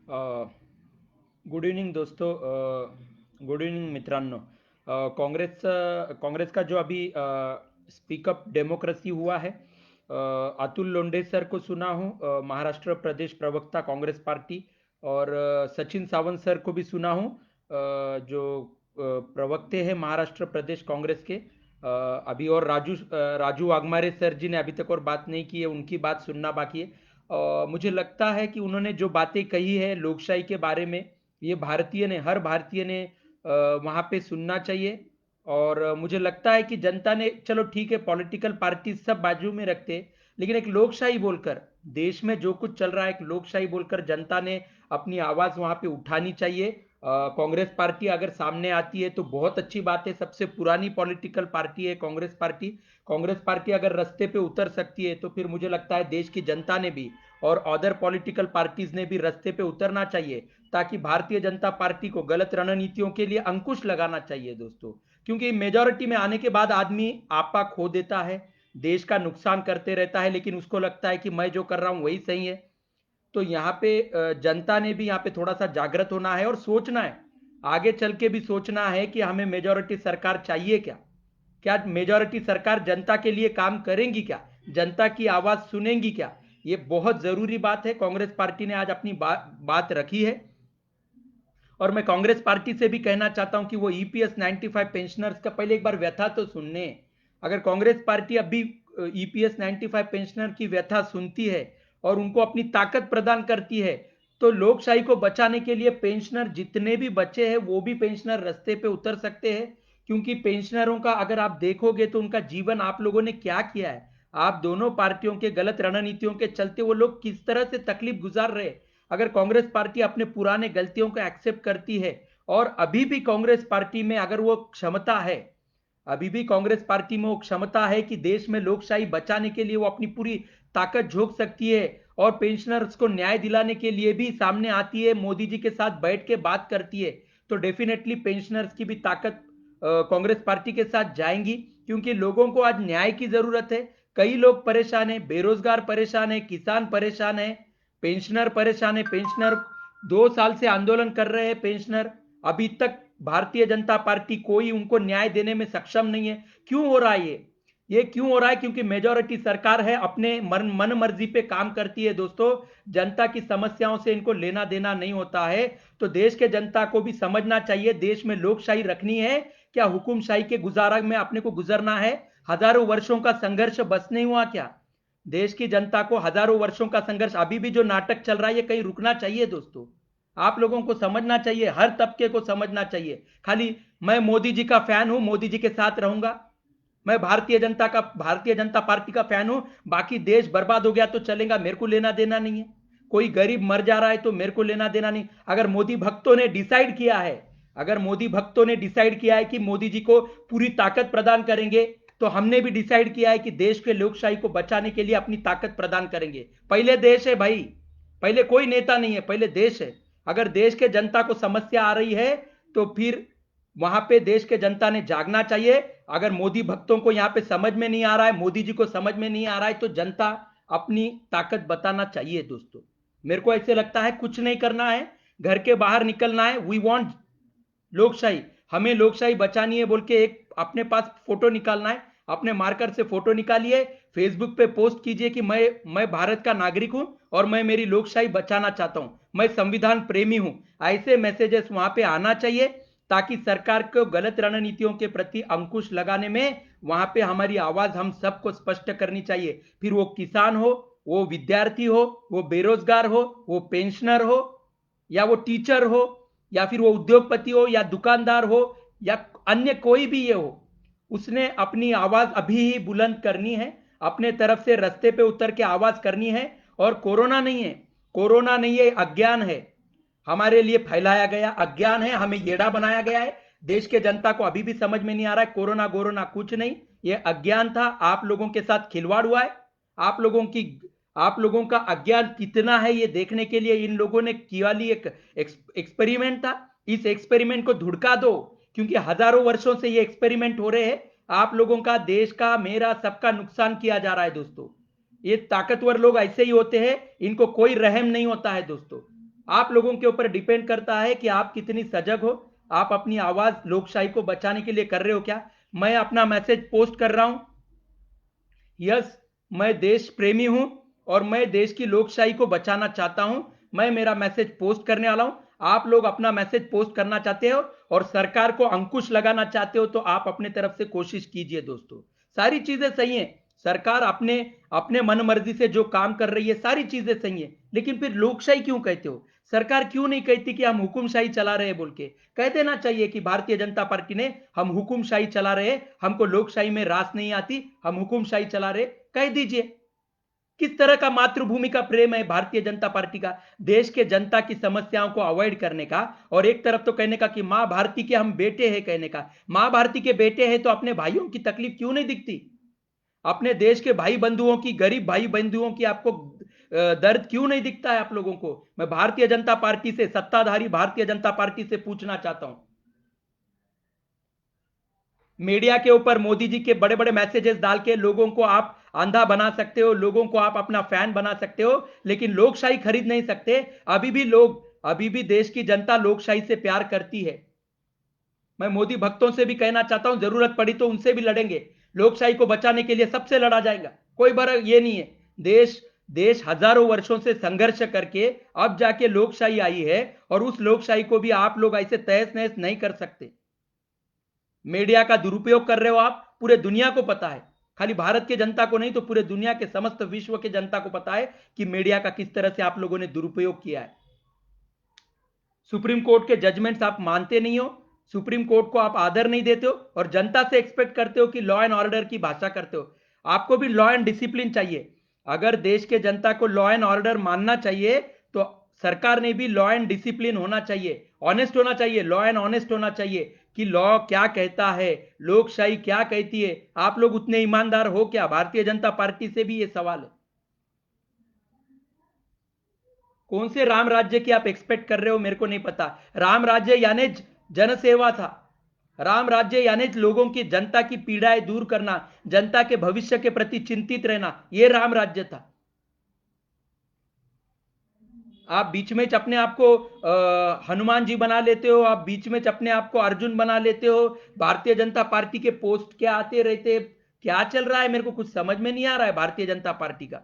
Good evening दोस्तों. Good evening मित्रांनो. काँग्रेस का जो अभी स्पीकअप डेमोक्रेसी हुआ है, अतुल लोंढे सर को सुना हूँ, महाराष्ट्र प्रदेश प्रवक्ता कांग्रेस पार्टी. और सचिन सावंत सर को भी सुना हूँ, जो प्रवक्ते हैं महाराष्ट्र प्रदेश कांग्रेस के. अभी और राजू वाघमारे सर जी ने अभी तक और बात नहीं की है, उनकी बात सुनना बाकी है. मुझे लगता है कि उन्होंने जो बातें कही है लोकशाही के बारे में, ये भारतीय ने, हर भारतीय ने वहाँ पे सुनना चाहिए. और मुझे लगता है कि जनता ने, चलो ठीक है, पॉलिटिकल पार्टी सब बाजू में रखते हैं, लेकिन एक लोकशाही बोलकर, देश में जो कुछ चल रहा है एक लोकशाही बोलकर जनता ने अपनी आवाज वहां पे उठानी चाहिए. कांग्रेस पार्टी अगर सामने आती है तो बहुत अच्छी बात है. सबसे पुरानी पॉलिटिकल पार्टी है कांग्रेस पार्टी. कांग्रेस पार्टी अगर रास्ते पे उतर सकती है तो फिर मुझे लगता है देश की जनता ने भी और अदर पॉलिटिकल पार्टीज ने भी रास्ते पे उतरना चाहिए, ताकि भारतीय जनता पार्टी को गलत रणनीतियों के लिए अंकुश लगाना चाहिए दोस्तों. क्योंकि मेजोरिटी में आने के बाद आदमी आपा खो देता है, देश का नुकसान करते रहता है, लेकिन उसको लगता है कि मैं जो कर रहा हूं वही सही है. तो यहाँ पे जनता ने भी यहाँ पे थोड़ा सा जागृत होना है और सोचना है, आगे चल के भी सोचना है कि हमें मेजोरिटी सरकार चाहिए क्या. क्या मेजोरिटी सरकार जनता के लिए काम करेंगी क्या, जनता की आवाज सुनेंगी क्या. ये बहुत जरूरी बात है. कांग्रेस पार्टी ने आज अपनी बात रखी है. और मैं कांग्रेस पार्टी से भी कहना चाहता हूं कि वो ईपीएस 95 पेंशनर्स का पहले एक बार व्यथा तो सुनने. अगर कांग्रेस पार्टी अभी ईपीएस 95 पेंशनर की व्यथा सुनती है और उनको अपनी ताकत प्रदान करती है, तो लोकशाही को बचाने के लिए पेंशनर जितने भी बचे हैं वो भी पेंशनर रास्ते पे उतर सकते हैं. क्योंकि पेंशनरों का अगर आप देखोगे तो उनका जीवन आप लोगों ने क्या किया है, आप दोनों पार्टियों के गलत रणनीतियों के चलते वो लोग किस तरह से तकलीफ गुजार रहे हैं. अगर कांग्रेस पार्टी अपने पुराने गलतियों को एक्सेप्ट करती है और अभी भी कांग्रेस पार्टी में अगर वो क्षमता है, अभी भी कांग्रेस पार्टी में वो क्षमता है कि देश में लोकशाही बचाने के लिए वो अपनी पूरी ताकत झोंक सकती है और पेंशनर्स को न्याय दिलाने के लिए भी सामने आती है, मोदी जी के साथ बैठ के बात करती है, तो डेफिनेटली पेंशनर्स की भी ताकत कांग्रेस पार्टी के साथ जाएंगी. क्योंकि लोगों को आज न्याय की जरूरत है. कई लोग परेशान है, बेरोजगार परेशान है, किसान परेशान है, पेंशनर परेशान है. पेंशनर 2 साल से आंदोलन कर रहे हैं. पेंशनर अभी तक भारतीय जनता पार्टी कोई उनको न्याय देने में सक्षम नहीं है. क्यों हो रहा है ये क्यों हो रहा है? क्योंकि मेजोरिटी सरकार है, अपने मन मर्जी पे काम करती है दोस्तों. जनता की समस्याओं से इनको लेना देना नहीं होता है. तो देश के जनता को भी समझना चाहिए, देश में लोकशाही रखनी है क्या हुकुमशाही के गुजारा में अपने को गुजरना है. हजारों वर्षों का संघर्ष बस नहीं हुआ क्या? देश की जनता को हजारों वर्षों का संघर्ष, अभी भी जो नाटक चल रहा है ये कहीं रुकना चाहिए दोस्तों. आप लोगों को समझना चाहिए, हर तबके को समझना चाहिए. खाली मैं मोदी जी का फैन हूं, मोदी जी के साथ रहूंगा, मैं भारतीय जनता पार्टी का फैन हूं, बाकी देश बर्बाद हो गया तो चलेगा, मेरे को लेना देना नहीं है. कोई गरीब मर जा रहा है तो मेरे को लेना देना नहीं. अगर मोदी भक्तों ने डिसाइड किया है कि मोदी जी को पूरी ताकत प्रदान करेंगे, तो हमने भी डिसाइड किया है कि देश के लोकशाही को बचाने के लिए अपनी ताकत प्रदान करेंगे. पहले देश है भाई, पहले कोई नेता नहीं है, पहले देश है. अगर देश के जनता को समस्या आ रही है तो फिर वहां पे देश के जनता ने जागना चाहिए. अगर मोदी भक्तों को यहां पे समझ में नहीं आ रहा है, मोदी जी को समझ में नहीं आ रहा है, तो जनता अपनी ताकत बताना चाहिए दोस्तों. मेरे को ऐसे लगता है कुछ नहीं करना है, घर के बाहर निकलना है. वी वांट लोकशाही, हमें लोकशाही बचानी है बोल के एक अपने पास फोटो निकालना है, अपने मार्कर से फोटो निकालिए, फेसबुक पे पोस्ट कीजिए कि मैं भारत का नागरिक हूं और मैं मेरी लोकशाही बचाना चाहता हूं, मैं संविधान प्रेमी हूं. ऐसे मैसेजेस वहां पे आना चाहिए, ताकि सरकार को गलत रणनीतियों के प्रति अंकुश लगाने में वहां पे हमारी आवाज हम सबको स्पष्ट करनी चाहिए. फिर वो किसान हो, वो विद्यार्थी हो, वो बेरोजगार हो, वो पेंशनर हो, या वो टीचर हो, या फिर वो उद्योगपति हो या दुकानदार हो, या अन्य कोई भी ये हो, उसने अपनी आवाज अभी ही बुलंद करनी है, अपने तरफ से रास्ते पे उतर के आवाज करनी है. और कोरोना नहीं है, अज्ञान है, हमारे लिए फैलाया गया अज्ञान है, हमें येड़ा बनाया गया है. देश के जनता को अभी भी समझ में नहीं आ रहा है कोरोना गोरोना कुछ नहीं, ये अज्ञान था. आप लोगों के साथ खिलवाड़ हुआ है. आप लोगों की आप लोगों का अज्ञान कितना है ये देखने के लिए इन लोगों ने किया ली एक एक्सपेरिमेंट था. इस एक्सपेरिमेंट को धुड़का दो, क्योंकि हजारों वर्षों से ये एक्सपेरिमेंट हो रहे हैं. आप लोगों का, देश का, मेरा, सबका नुकसान किया जा रहा है दोस्तों. ये ताकतवर लोग ऐसे ही होते हैं, इनको कोई रहम नहीं होता है दोस्तों. आप लोगों के ऊपर डिपेंड करता है कि आप कितनी सजग हो, आप अपनी आवाज लोकशाही को बचाने के लिए कर रहे हो क्या। मैं अपना मैसेज पोस्ट कर रहा हूं। यस, मैं देश प्रेमी हूं और मैं देश की लोकशाही को बचाना चाहता हूं। मैं मेरा मैसेज पोस्ट करने वाला हूं। आप लोग अपना मैसेज पोस्ट करना चाहते हो और सरकार को अंकुश लगाना चाहते हो तो आप अपने तरफ से कोशिश कीजिए दोस्तों। सारी चीजें सही हैं। सरकार अपने अपने मन मर्जी से जो काम कर रही है सारी चीजें सही है, लेकिन फिर लोकशाही क्यों कहते हो? सरकार क्यों नहीं कहती कि हम हुकुमशाही चला रहे हैं बोल के? कह देना चाहिए कि भारतीय जनता पार्टी ने हम हुकुमशाही चला रहे, हमको लोकशाही में रास नहीं आती, हम हुकुमशाही चला रहे। कह दीजिए। किस तरह का मातृभूमि का प्रेम है भारतीय जनता पार्टी का? देश के जनता की समस्याओं को अवॉइड करने का, और एक तरफ तो कहने का कि मां भारती के हम बेटे हैं कहने का। मां भारती के बेटे हैं तो अपने भाइयों की तकलीफ क्यों नहीं दिखती? अपने देश के भाई बंधुओं की, गरीब भाई बंधुओं की आपको दर्द क्यों नहीं दिखता है आप लोगों को? मैं भारतीय जनता पार्टी से, सत्ताधारी भारतीय जनता पार्टी से पूछना चाहता हूं। मीडिया के ऊपर मोदी जी के बड़े बड़े मैसेजेस डाल के लोगों को आप अंधा बना सकते हो, लोगों को आप अपना फैन बना सकते हो, लेकिन लोकशाही खरीद नहीं सकते। अभी भी देश की जनता लोकशाही से प्यार करती है। मैं मोदी भक्तों से भी कहना चाहता हूं, जरूरत पड़ी तो उनसे भी लड़ेंगे। लोकशाही को बचाने के लिए सबसे लड़ा जाएगा, कोई बड़ा ये नहीं है। देश देश हजारों वर्षों से संघर्ष करके अब जाके लोकशाही आई है, और उस लोकशाही को भी आप लोग ऐसे तहस नहस नहीं कर सकते। मीडिया का दुरुपयोग कर रहे हो आप, पूरे दुनिया को पता है। खाली भारत के जनता को नहीं तो पूरे दुनिया के समस्त विश्व के जनता को पता है कि मीडिया का किस तरह से आप लोगों ने दुरुपयोग किया है। सुप्रीम कोर्ट के जजमेंट्स आप मानते नहीं हो, सुप्रीम कोर्ट को आप आदर नहीं देते हो, और जनता से एक्सपेक्ट करते हो कि लॉ एंड ऑर्डर की भाषा करते हो। आपको भी लॉ एंड डिसिप्लिन चाहिए। अगर देश के जनता को लॉ एंड ऑर्डर मानना चाहिए तो सरकार ने भी लॉ एंड डिसिप्लिन होना चाहिए, ऑनेस्ट होना चाहिए, लॉ एंड ऑनेस्ट होना चाहिए कि लॉ क्या कहता है, लोकशाही क्या कहती है। आप लोग उतने ईमानदार हो क्या? भारतीय जनता पार्टी से भी ये सवाल है। कौन से राम राज्य की आप एक्सपेक्ट कर रहे हो मेरे को नहीं पता। राम राज्य यानी जनसेवा था। राम राज्य यानी लोगों की, जनता की पीड़ाएं दूर करना, जनता के भविष्य के प्रति चिंतित रहना, यह राम राज्य था। आप बीच में अपने आप को हनुमान जी बना लेते हो, आप बीच में अपने आप को अर्जुन बना लेते हो। भारतीय जनता पार्टी के पोस्ट क्या आते रहते, क्या चल रहा है मेरे को कुछ समझ में नहीं आ रहा है भारतीय जनता पार्टी का।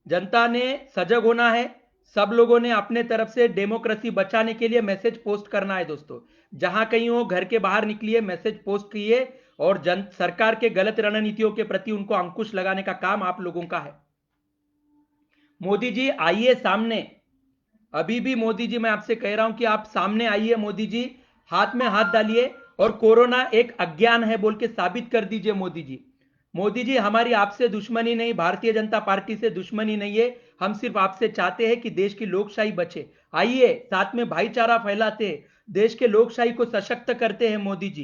जनता ने सजग होना है। सब लोगों ने अपने तरफ से डेमोक्रेसी बचाने के लिए मैसेज पोस्ट करना है दोस्तों। जहां कहीं हो घर के बाहर निकलिए, मैसेज पोस्ट किए, और सरकार के गलत रणनीतियों के प्रति उनको अंकुश लगाने का काम आप लोगों का है। मोदी जी आइए सामने। अभी भी मोदी जी मैं आपसे कह रहा हूं कि आप सामने आइए मोदी जी, हाथ में हाथ डालिए और कोरोना एक अज्ञान है बोल के साबित कर दीजिए मोदी जी। मोदी जी, हमारी आपसे दुश्मनी नहीं, भारतीय जनता पार्टी से दुश्मनी नहीं है। हम सिर्फ आपसे चाहते हैं कि देश की लोकशाही बचे। आइए साथ में भाईचारा फैलाते हैं, देश के लोकशाही को सशक्त करते हैं मोदी जी।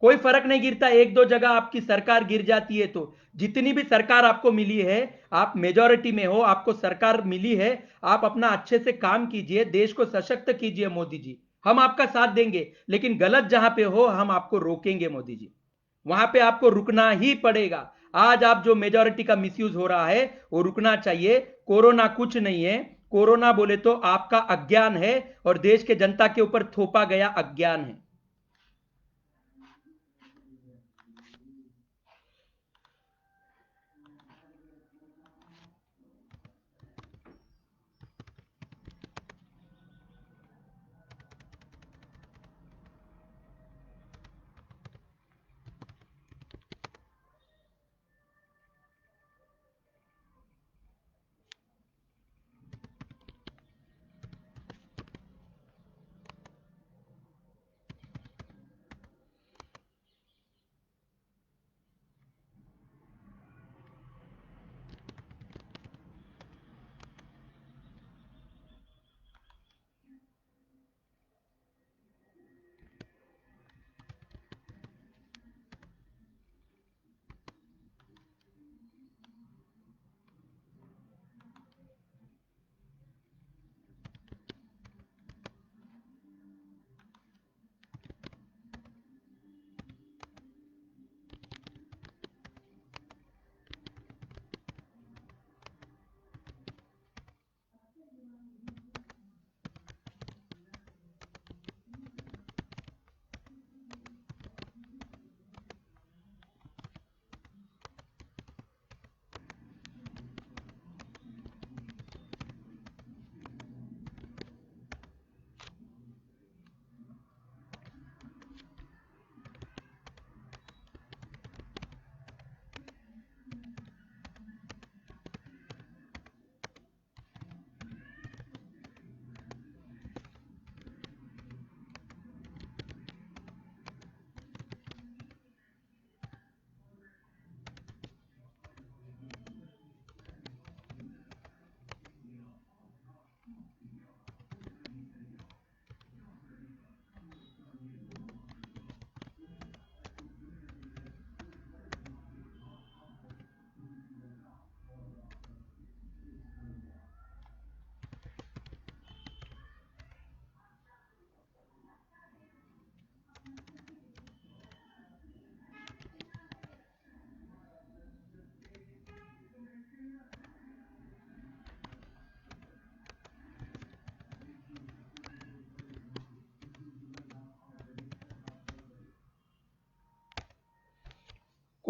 कोई फर्क नहीं गिरता, एक दो जगह आपकी सरकार गिर जाती है तो। जितनी भी सरकार आपको मिली है, आप मेजॉरिटी में हो, आपको सरकार मिली है, आप अपना अच्छे से काम कीजिए, देश को सशक्त कीजिए मोदी जी। हम आपका साथ देंगे, लेकिन गलत जहां पे हो हम आपको रोकेंगे मोदी जी। वहां पे आपको रुकना ही पड़ेगा। आज आप जो मेजॉरिटी का मिसयूज हो रहा है वो रुकना चाहिए। कोरोना कुछ नहीं है। कोरोना बोले तो आपका अज्ञान है, और देश के जनता के ऊपर थोपा गया अज्ञान है।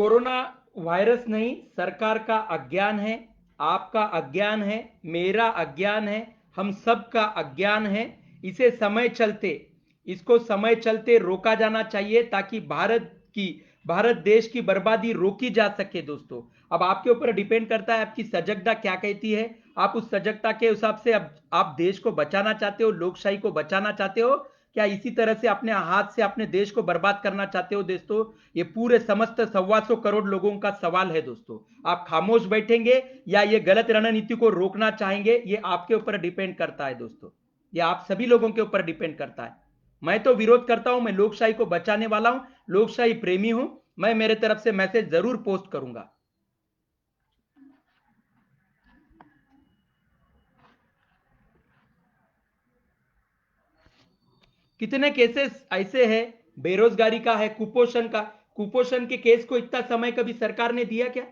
कोरोना वायरस नहीं, सरकार का अज्ञान है, आपका अज्ञान है, मेरा अज्ञान है, हम सब का अज्ञान है। इसे इसको समय चलते रोका जाना चाहिए ताकि भारत देश की बर्बादी रोकी जा सके दोस्तों। अब आपके ऊपर डिपेंड करता है आपकी सजगता क्या कहती है। आप उस सजगता के हिसाब से अब आप देश को बचाना चाहते हो, लोकशाही को बचाना चाहते हो, क्या इसी तरह से अपने हाथ से अपने देश को बर्बाद करना चाहते हो दोस्तों? ये पूरे समस्त 125 करोड़ लोगों का सवाल है दोस्तों। आप खामोश बैठेंगे या ये गलत रणनीति को रोकना चाहेंगे, ये आपके ऊपर डिपेंड करता है दोस्तों। ये आप सभी लोगों के ऊपर डिपेंड करता है। मैं तो विरोध करता हूं, मैं लोकशाही को बचाने वाला हूं, लोकशाही प्रेमी हूं। मैं मेरे तरफ से मैसेज जरूर पोस्ट करूंगा। कितने केसेस ऐसे हैं, बेरोजगारी का है, कुपोषण का। कुपोषण के केस को इतना समय कभी सरकार ने दिया क्या?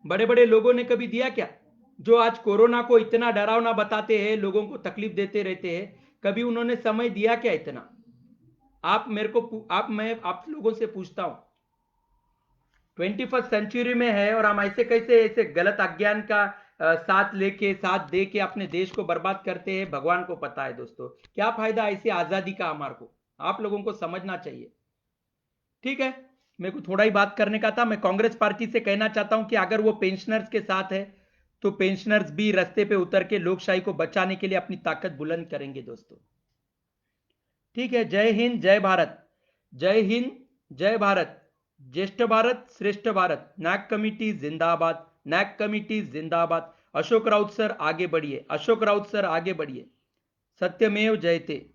बड़े बड़े लोगों ने कभी दिया क्या? जो आज कोरोना को इतना डरावना बताते हैं, लोगों को तकलीफ देते रहते हैं, कभी उन्होंने समय दिया क्या इतना? आप मेरे को आप मैं आप लोगों से पूछता हूं, 21st सेंचुरी में है और हम ऐसे कैसे ऐसे गलत अज्ञान का साथ दे के अपने देश को बर्बाद करते हैं? भगवान को पता है दोस्तों। क्या फायदा ऐसी आजादी का हमारे को? आप लोगों को समझना चाहिए। ठीक है, मेरे को थोड़ा ही बात करने का था। मैं कांग्रेस पार्टी से कहना चाहता हूं कि अगर वो पेंशनर्स के साथ है तो पेंशनर्स भी रास्ते पे उतर के लोकशाही को बचाने के लिए अपनी ताकत बुलंद करेंगे दोस्तों। ठीक है, जय हिंद, जय भारत। जय हिंद, जय भारत। ज्येष्ठ भारत, श्रेष्ठ भारत। नैक कमिटी जिंदाबाद, नैक कमिटी जिंदाबाद। अशोक राउत सर आगे बढ़िए, अशोक राउत सर आगे बढ़िए। सत्यमेव जयते।